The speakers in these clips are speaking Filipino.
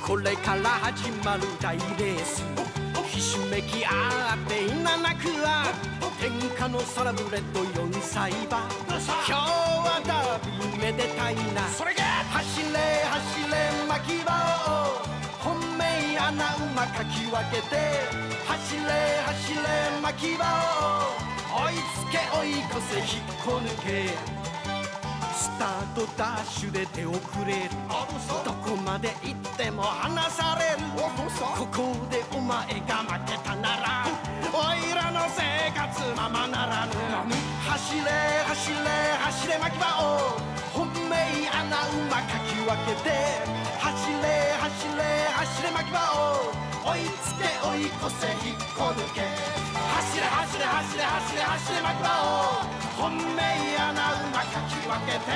これから始まる大レースひしめき合っていななくは天下のサラブレッド4歳馬今日はダービーめでたいな走れ走れ牧場を本命穴馬かき分けて走れ走れ牧場を追いつけ追い越せ引っこ抜けスタートダッシュで手遅れるどこまで行っても離されるここでお前が負けたならおいらの生活ままならぬ走れ走れ走れ牧場を本命穴馬かき分けて走れ走れ走れ牧場を追いつけ追い越せ引っこ抜け走れ走れ走れ走れ走れ牧場を本命穴馬かき分けて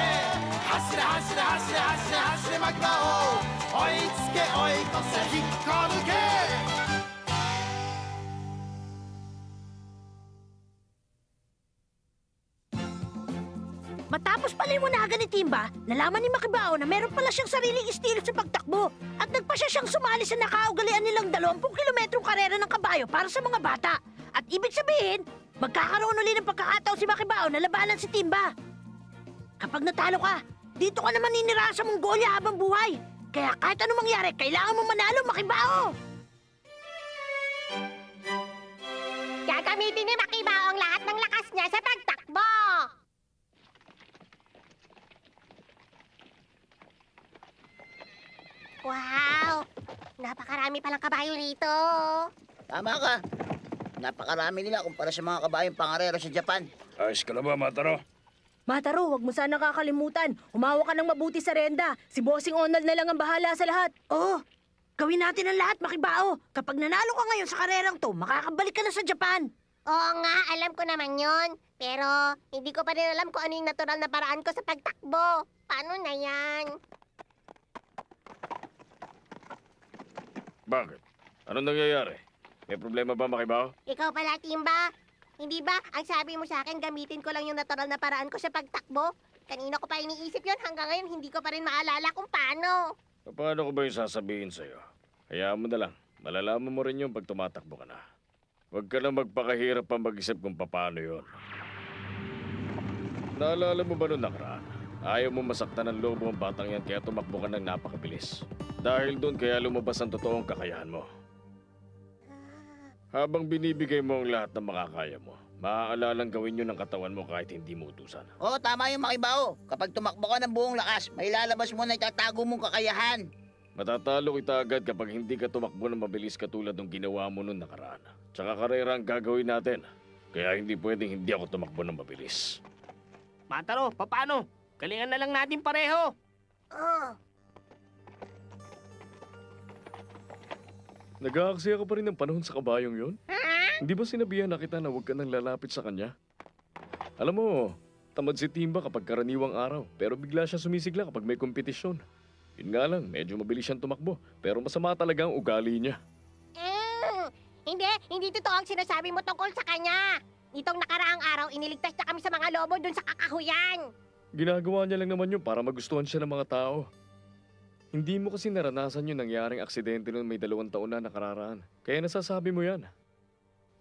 走れ走れ走れ走れ走れ牧場を追いつけ追い越せ引っこ抜けMatapos paliwanagan ni Timba, nalaman ni Makibao na meron pala siyang sariling estilo sa pagtakbo at nagpasya siyang sumali sa nakaugalian nilang 20 kilometrong karera ng kabayo para sa mga bata. At ibig sabihin, magkakaroon ulit ng pagkakataon si Makibao na labanan si Timba. Kapag natalo ka, dito ka naman ninirahan sa Mongolia habang buhay. Kaya kahit anong mangyari, kailangan mong manalo, Makibao! Gagamitin ni Makibao ang lahat ng lakas niya sa pagtakbo! Wow! Napakarami palang kabayo rito. Tama ka. Napakarami nila kumpara sa mga kabayong pangarero sa Japan. Ayos ka na ba, Mataro? Mataro, huwag mo sana kakalimutan. Humawa ka ng mabuti sa renda. Si Bossing Onald na lang ang bahala sa lahat. Oo, gawin natin ang lahat, Makibao. Kapag nanalo ka ngayon sa karerang to, makakabalik ka na sa Japan. Oo nga, alam ko naman yon. Pero hindi ko pa rin alam kung ano yung natural na paraan ko sa pagtakbo. Paano na yan? Bakit? Anong nangyayari? May problema ba, Makibao? Ikaw pala, Timba. Hindi ba, ang sabi mo sa akin, gamitin ko lang yung natural na paraan ko sa pagtakbo? Kanina ko pa iniisip yon hanggang ngayon hindi ko pa rin maalala kung paano. Paano ko ba yung sasabihin sa'yo? Hayaan mo na lang. Malalaman mo rin yung pag tumatakbo ka na. Huwag ka lang magpakahirap pa mag-isip kung paano yon. Naalala mo ba noong nakaraan? Ayaw mo masaktan ng lobo ang batang yan kaya tumakbo ka ng napakabilis. Dahil doon kaya lumabas ang totoong kakayahan mo. Habang binibigay mo ang lahat ng makakaya mo, maaalalang gawin yun ng katawan mo kahit hindi mo utusan. Oo, tama yung Makibao. Kapag tumakbo ka ng buong lakas, may lalabas mo na itatago mong kakayahan. Matatalo kita agad kapag hindi ka tumakbo ng mabilis katulad ng ginawa mo noong nakaraan. Tsaka karera ang gagawin natin. Kaya hindi pwedeng hindi ako tumakbo ng mabilis. Mataro, paano? Galingan na lang natin pareho. Nag-aaksaya ka pa rin ng panahon sa kabayong yon? Hindi ba sinabihan na kita na huwag ka nang lalapit sa kanya? Alam mo, tamad si Timba kapag karaniwang araw, pero bigla siya sumisigla kapag may kompetisyon. Yun nga lang, medyo mabilis siyang tumakbo, pero masama talaga ang ugali niya. Hindi totoo ang sinasabi mo tungkol sa kanya. Itong nakaraang araw, iniligtas niya kami sa mga lobo dun sa kakahuyan. Ginagawa niya lang naman yun para magustuhan siya ng mga tao. Hindi mo kasi naranasan yung nangyaring aksidente noong may 2 taon na nakararaan. Kaya nasasabi mo yan.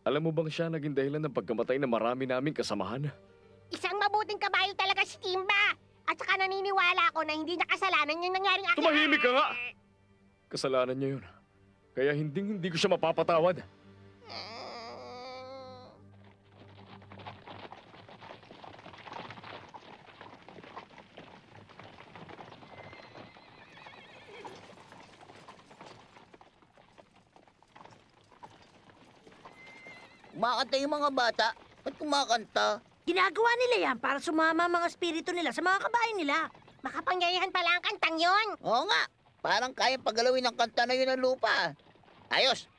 Alam mo bang siya naging dahilan ng pagkamatay na marami naming kasamahan? Isang mabuting kabayo talaga si Timba. At saka naniniwala ako na hindi niya kasalanan yung nangyaring aksidente. Tumahimik ka nga! Kasalanan niya yun. Kaya hindi ko siya mapapatawad. Kumakanta yung mga bata. Ba't kumakanta? Ginagawa nila yan para sumama ang mga espiritu nila sa mga kabayan nila. Makapangyarihan pala ang kantang yon. Oo nga. Parang kayang paggalawin ng kanta na yun ng lupa. Ayos.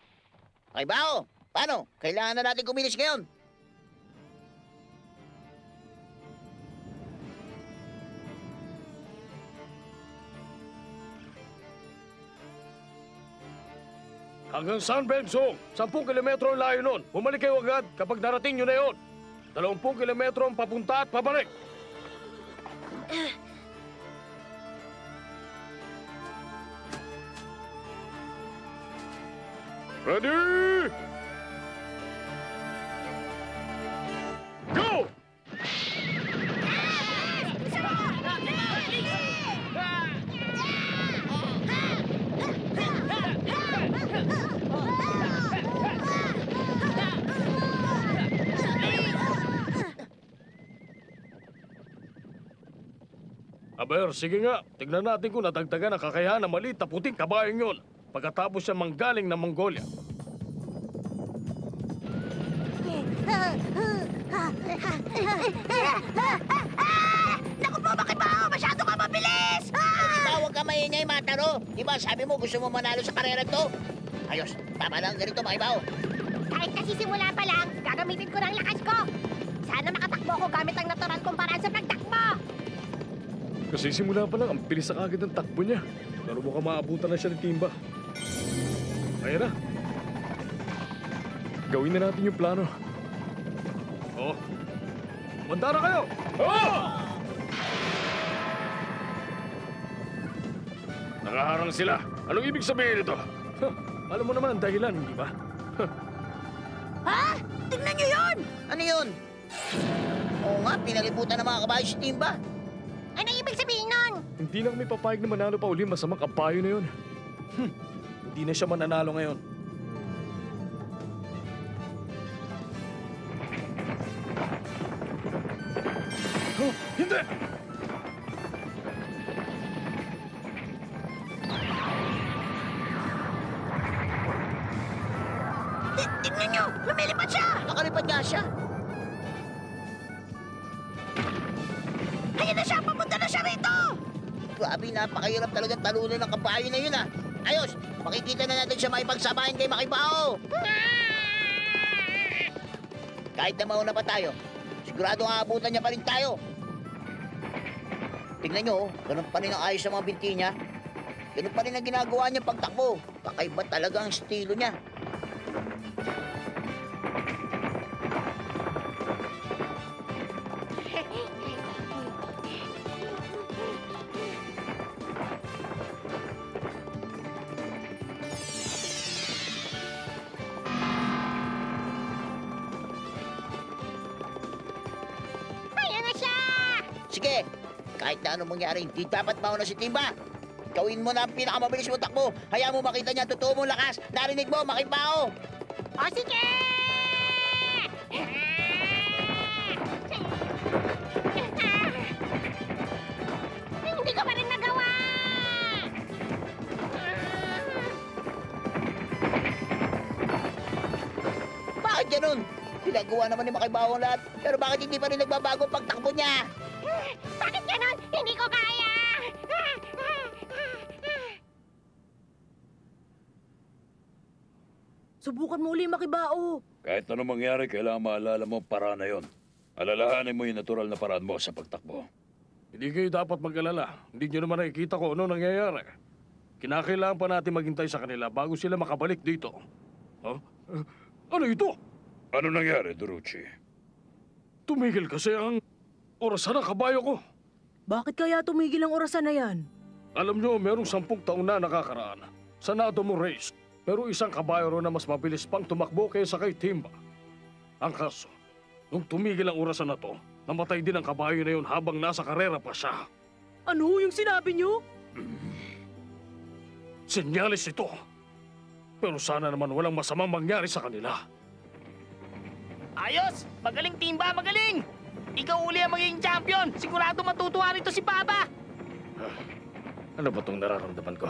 Makibao, paano? Kailangan na natin kumilos ngayon. Hanggang San Bensong, 10 kilometro ang layo nun. Bumalik kayo agad kapag narating nyo na yun. 20 kilometro ang papunta at pabalik. Ready! Go! Aber, sige nga. Tignan natin kung nadagdagan ang kakayahan ng maliit na puting kabayong yun pagkatapos siya manggaling ng Mongolia. Naku po, Makibao! Masyado ka mabilis! Huwag ka maingay, Mataro. Di ba sabi mo gusto mo manalo sa karera to? Ayos, tama lang ganito, Makibao. Kahit kasi simula pa lang, gagamitin ko ng lakas ko. Sana makatakbo ko gamit ang natural kong paraan sa pagtakbo. Kasi simula pa lang, ang bilis na kagad ng takbo niya. Pero mukhang maabutan na siya ng timba. Ayan na. Gawin na natin yung plano. Oh. Manda na kayo! Oh! Nakaharang sila. Anong ibig sabihin nito? Huh, alam mo naman ang dahilan, hindi ba? Ha? Tingnan niyo yun! Ano yun? Oo nga, pinalibutan ng mga kabayo si Timba. Ano ibig sabihin nun? Hindi na kami papayag na manalo pa uli masamang kabayo na yun. Hindi na siya mananalo ngayon. Oh, hindi! Tingnan niyo! Lumilipad siya! Nakalipad nga siya. Ayan na siya! Papunta na siya rito! Grabe, napakahirap talagang talunin ng kabayo na yun, ah. Ayos, makikita na natin siya makipagsabahin kay Makibao. Kahit na mauna pa tayo, sigurado aabutan niya pa rin tayo. Tignan nyo, ganun pa rin ang ayos sa mga binti niya. Ganun pa rin ang ginagawa niya pagtakbo. Kakaiba talaga ang estilo niya. Ayan na siya! Sige, kahit na anong mangyari, hindi dapat mauna si Timba. Gawin mo na ang pinakamabilis mo takbo. Hayaan mo makita niya ang totoo mong lakas. Narinig mo, Makibao. O sige! Hindi ko pa rin nagawa! Bakit ganun? Ginagawa naman ni Makibao ang lahat. Pero bakit hindi pa rin nagbabago ang pagtakbo niya? Bakit ganon? Hindi ko kaya! Subukan mo uli, Makibao. Kahit ano mangyari, kailangan maalala mo ang paraan na yon. Alalahanin mo yung natural na paraan mo sa pagtakbo. Hindi kayo dapat mag-alala. Hindi nyo naman nakikita ko ano nangyayari. Kinakailangan pa natin maghintay sa kanila bago sila makabalik dito. Huh? Ano ito? Ano nangyari, Durucci? Tumigil kasi ang orasan ng kabayo ko. Bakit kaya tumigil ang orasan na yan? Alam nyo, merong 10 taon na nakakaraan sa Natomo Race. Pero isang kabayo ro na mas mabilis pang tumakbo kaysa kay Timba. Ang kaso, nung tumigil ang orasan na to, namatay din ang kabayo na yun habang nasa karera pa siya. Ano yung sinabi niyo? Senyalis ito. Pero sana naman walang masamang mangyari sa kanila. Ayos! Magaling, Timba! Magaling! Ikaw uli ang magiging champion! Sigurado matutuwa rito si Papa! Ano ba itong nararamdaman ko?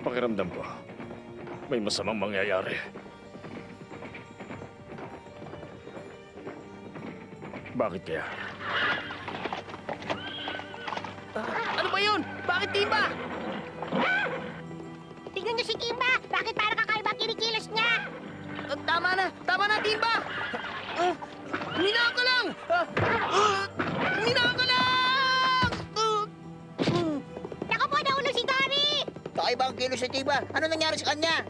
Pakiramdam ko, may masamang mangyayari. Bakit kaya? Ano ba yun? Bakit, Timba? Tignan niyo si Timba! Bakit parang kakaiba kinikilos niya? Tama na, Timba! Hinaan ko lang! Hinaan ko lang! Naku po, nahulog si Dory! Kakaiba ang kilos si Timba. Ano nangyari sa kanya?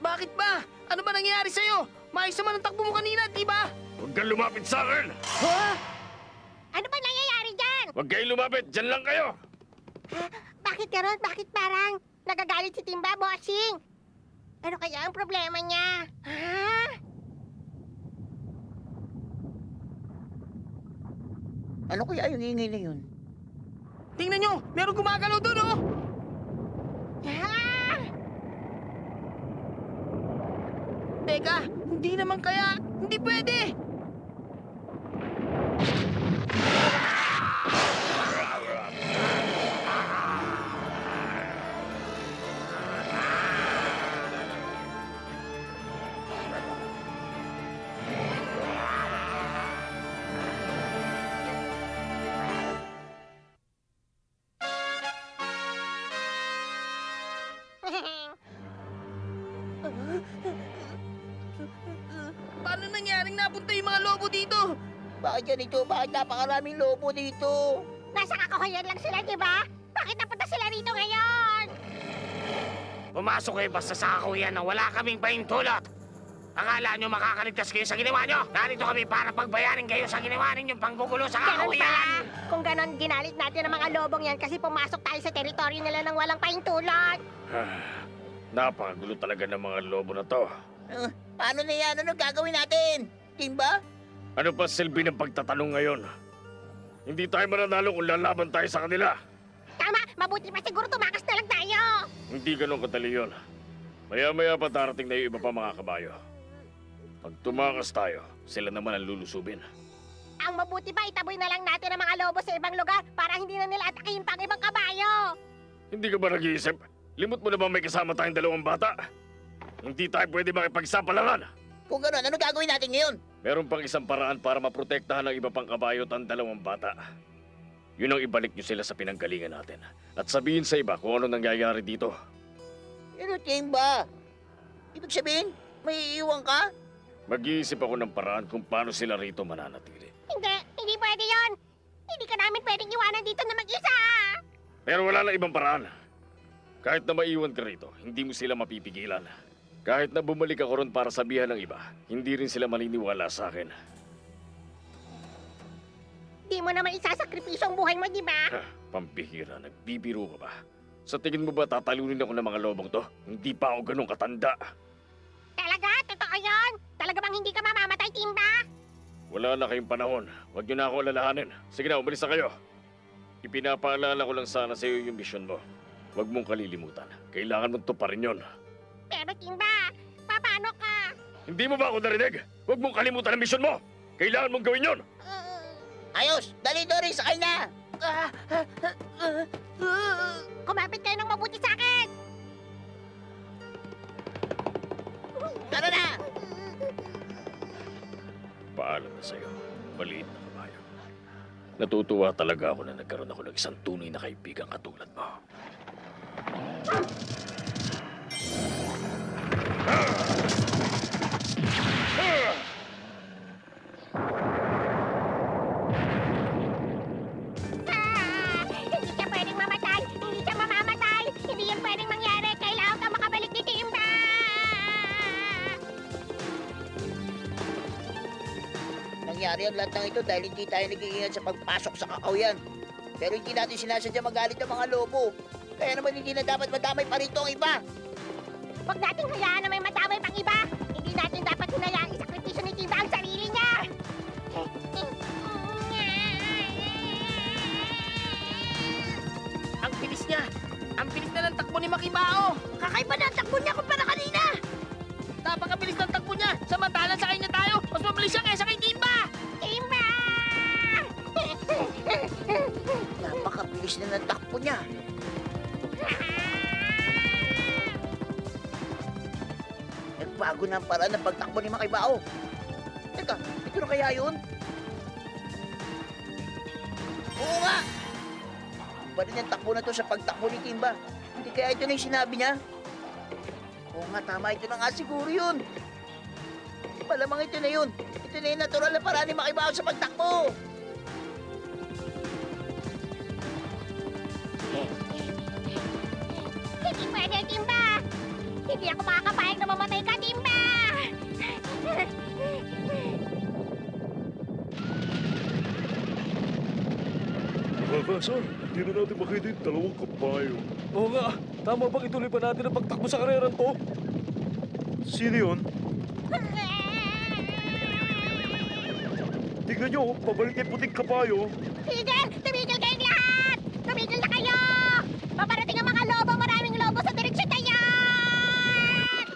Bakit ba? Ano ba nangyayari sa'yo? Maayos naman ang takbo mo kanina, di ba? Huwag kang lumapit sa akin! Ano ba nangyayari dyan? Huwag kayong lumapit! Diyan lang kayo! Bakit Bakit ganon? Bakit parang nagagalit si Timba, bossing? Ano kaya ang problema niya? Ha? Ano kaya yung ingay na yun? Tingnan nyo, meron gumagalaw doon, oh! Ah! Teka, hindi naman kaya, hindi pwede! Paano nangyaring napunta yung mga lobo dito? Bakit ganito? Bakit napakaraming lobo dito? Nasa kakahuyan lang sila, di ba? Bakit napunta sila rito ngayon? Pumasok kayo basta sa kakuyan na wala kaming pahintulot. Akala nyo makakaligtas kayo sa ginawa nyo? Narito kami para pagbayarin kayo sa ginawa ninyong panggugulo sa Ganon ba? kakuyan! Kung ganon, ginalit natin ang mga lobong yan kasi pumasok tayo sa teritoryo nila nang walang pahintulot. Napakagulo talaga ng mga lobo na to. Paano na yan? Ano gagawin natin? Timba? Ano pa silbi ng pagtatanong ngayon? Hindi tayo mananalo kung lalaban tayo sa kanila. Tama, mabuti pa siguro tumakas na lang tayo. Hindi ganun kadali yun. Maya-maya pa darating na yung iba pa mga kabayo. Pag tumakas tayo, sila naman ang lulusubin. Ang mabuti pa, itaboy na lang natin ang mga lobo sa ibang lugar para hindi na nila atakihin pang ibang kabayo. Hindi ka ba nag-iisip? Limot mo na ba may kasama tayong dalawang bata? Hindi tayo pwede makipagsapalaran. Kung gano'n, ano gagawin natin ngayon? Meron pang isang paraan para maprotektahan ng iba pang kabayo at ang dalawang bata. Yun ang ibalik nyo sila sa pinanggalingan natin. At sabihin sa iba kung ano nangyayari dito. Ano, Timba? Ibig sabihin, may iiwan ka? Mag-iisip ako ng paraan kung paano sila rito mananatili. Hindi pwede yon. Hindi ka namin pwedeng iwanan dito na mag-isa. Pero wala na ibang paraan. Kahit na maiwan ka rito, hindi mo sila mapipigilan. Kahit na bumalik ako ron para sabihan ng iba, hindi rin sila maniniwala sa akin. Di mo naman isasakripisyo ang buhay mo, di ba? Pampihira, nagbibiro ka ba? Sa tingin mo ba tatalunin ako ng mga lobong to? Hindi pa ako ganun katanda. Talaga? Totoo yun? Talaga bang hindi ka mamamatay, Timba? Wala na kayong panahon. Huwag niyo na ako alalahanin. Sige na, umalis na kayo. Ipinapaalala ko lang sana sa iyo yung misyon mo. Huwag mong kalilimutan. Kailangan mong tuparin yon. Pero Timba, paano ka? Hindi mo ba ako narinig? Huwag mong kalimutan ang misyon mo! Kailangan mong gawin yon! Ayos! Dali, Dory! Sakay na! Kumapit kayo ng mabuti sa akin! Tara na! Paalam na sa'yo. Maliit na kabayo. Natutuwa talaga ako na nagkaroon ako ng isang tunay na kaibigang katulad mo. Hindi siya pwedeng mamatay! Hindi siya mamamatay! Hindi yan pwedeng mangyari! Kailangan ka makabalik ni Timba! Nangyari ang lahat ng ito dahil hindi tayo nag-iingat sa pagpasok sa kakawyan. Pero hindi natin sinasadya magalit ng mga lobo. Kaya naman hindi na dapat madamay pa rito ang iba. Huwag nating hayaan na may madamay pang iba! Hindi natin dapat hinayaang isakripisyo ni Timba ang sarili niya! Ang bilis niya! Ang bilis na ng takbo ni Makibao! Kakaiba na ang takbo niya kumpara kanina! Napakabilis ng takbo niya! Samantalang sa kanya tayo, mas mabilis siya kaysa kay Timba! Timba! Napakabilis na ng takbo niya. Nagbago na ang paraan ng pagtakbo ni Makibao. Teka, ito na kaya yun? Oo nga! Iba rin ang takbo na to sa pagtakbo ni Timba. Hindi kaya ito na yung sinabi niya? Oo nga, tama. Ito na nga siguro yun. Malamang ito na yun. Ito na yung natural na paraan ni Makibao sa pagtakbo. Hindi pwede, Timba! Hindi ako makakapayag na mamatay ka, Timba! Nakakasar, hindi na natin makita yung dalawang kabayo. Oo nga, tama bang ituloy pa natin ang pagtakbo sa karerang to? Sino yun? Tingnan nyo, pabalik yung puting kabayo. Tigil! Tumigil kayong lahat! Tumigil na kayo! Paparating ang mga lobo! Maraming lobo sa direksyon na yan!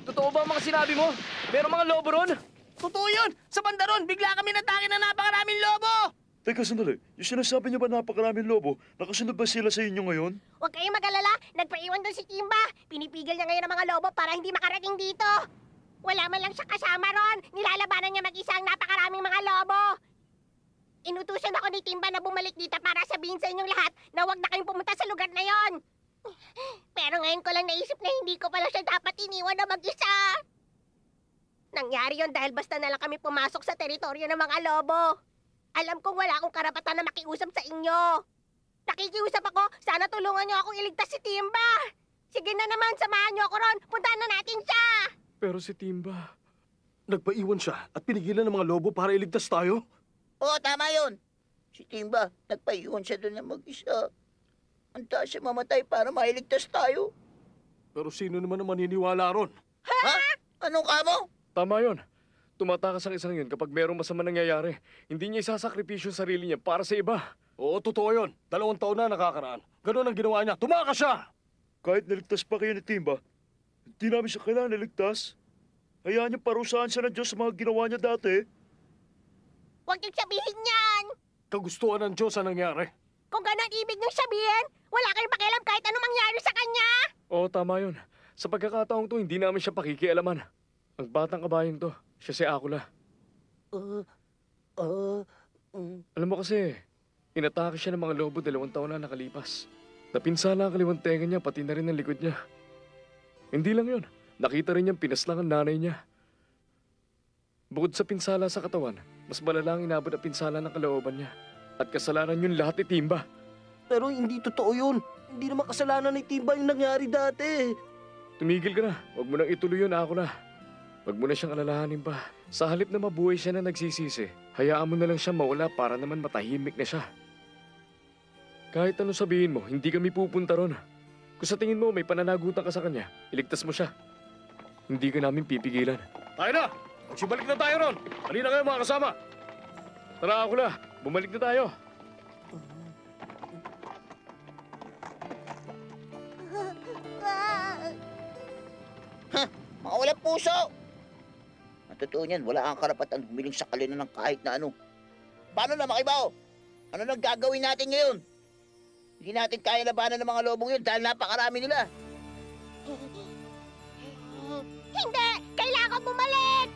Totoo ba ang mga sinabi mo? Merong mga lobo ron? Totoo yun! Sa banda ron, bigla kami natake ng napakaraming lobo! Teka, sandali. Yung sinasabi niyo ba napakaraming lobo, nakasunod ba sila sa inyo ngayon? Huwag kayong mag-alala! Nagpaiwan doon si Kimba! Pinipigil niya ngayon ang mga lobo para hindi makarating dito! Wala man lang siya kasama ron! Nilalabanan niya mag-isa ang napakaraming mga lobo! Inutusan ako ni Timba na bumalik dito para sabihin sa inyong lahat na huwag na kayong pumunta sa lugar na yon. Pero ngayon ko lang naisip na hindi ko pala siya dapat iniwan na mag-isa. Nangyari yon dahil basta na lang kami pumasok sa teritoryo ng mga lobo. Alam kong wala akong karapatan na makiusap sa inyo. Nakikiusap ako, sana tulungan niyo akong iligtas si Timba. Sige na naman, samahan niyo ako ron. Puntahan na natin siya. Pero si Timba, nagpaiwan siya at pinigilan ng mga lobo para iligtas tayo? Oo, tama yun. Si Timba, nagpaiwan siya doon na mag-isa. Handa siya mamatay para mailigtas tayo. Pero sino naman ang maniniwala ron? Ha? Anong kamo? Tama yun. Tumatakas ang isang yun kapag merong masama nangyayari. Hindi niya isasakripisyo yung sarili niya para sa iba. Oo, totoo yun. 2 taon na nakakaraan. Ganun ang ginawa niya. Tumakas siya! Kahit naligtas pa kayo ni Timba, hindi namin siya kailangan naligtas. Hayaan niyo parusahan siya ng Diyos sa mga ginawa niya dati. Huwag niyong sabihin yan. Kagustuhan ng Diyos ang nangyari. Kung ganon ibig niyong sabihin, wala kayong pakialam kahit anong mangyari sa kanya. Oo, tama yun. Sa pagkakataong to, hindi namin siya pakikialaman. Ang batang kabayong to, siya si Akula. Alam mo kasi, inatake siya ng mga lobo 2 taon na nakalipas. Napinsala ang kaliwang tenga niya, pati na rin ang likod niya. Hindi lang yun. Nakita rin niyang pinaslang ang nanay niya. Bukod sa pinsala sa katawan, mas malala ang inabot ang pinsala ng kalooban niya. At kasalanan yun lahat ni Timba. Pero hindi totoo yun. Hindi naman kasalanan ni Timba yung nangyari dati. Tumigil ka na. Huwag mo nang ituloy yun, Akula. Huwag mo na siyang alalahanin pa. Sa halip na mabuhay siya na nagsisisi, hayaan mo na lang siya mawala para naman matahimik na siya. Kahit ano sabihin mo, hindi kami pupunta ron. Kung sa tingin mo may pananagutan ka sa kanya, iligtas mo siya. Hindi ka namin pipigilan. Tayo na! Magsibalik na tayo ron! Halina kayo mga kasama! Tara, Akula. Bumalik na tayo. Mga walang puso! Ang totoo niyan, wala kang karapatan humiling sa kalina ng kahit na ano. Paano na, Makibaw? Ano nang gagawin natin ngayon? Hindi natin kaya labanan ng mga lobong yun dahil napakarami nila. Hindi! Kailangan bumalik!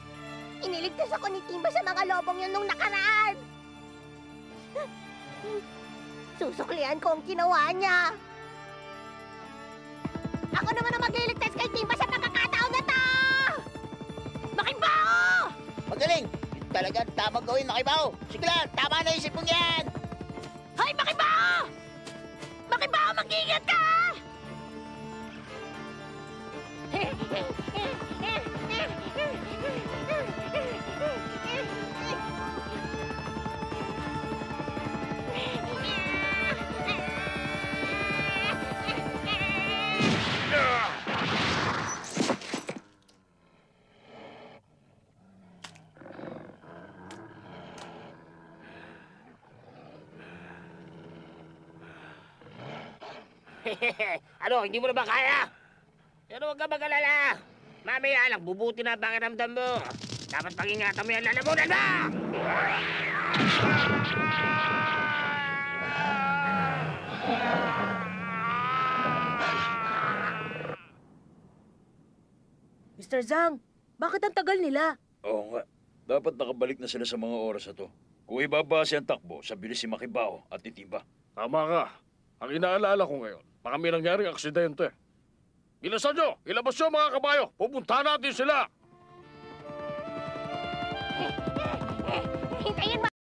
Iniligtas ako ni Timba sa mga lobong yun nung nakaraan. Susuklian ko ang ginawa niya. Ako naman ang magliligtas kay Timba sa pagkakataon na to! Makibaw! Magaling! Yun talaga ang tamang gawin, Makibaw. Sige lang, tama na isip mong yan. Hoy, Makibaw! Makibaw, mag-ingat ka! Ano, hindi mo na ba kaya? Pero huwag ka mag-alala. Mamaya lang, bubuti na ang pakiramdam mo. Dapat pag-ingatan mo yan, lalamunan mo! Mr. Zhang, bakit ang tagal nila? Oo nga. Dapat nakabalik na sila sa mga oras na to. Kung ibabase ang takbo, sa bilis si Makibaw at ni Timba. Tama ka. Ang inaalala ko ngayon, baka may nangyaring aksidente. Bilisan nyo! Ilabas nyo mga kabayo! Pupunta natin sila! Hintayin mo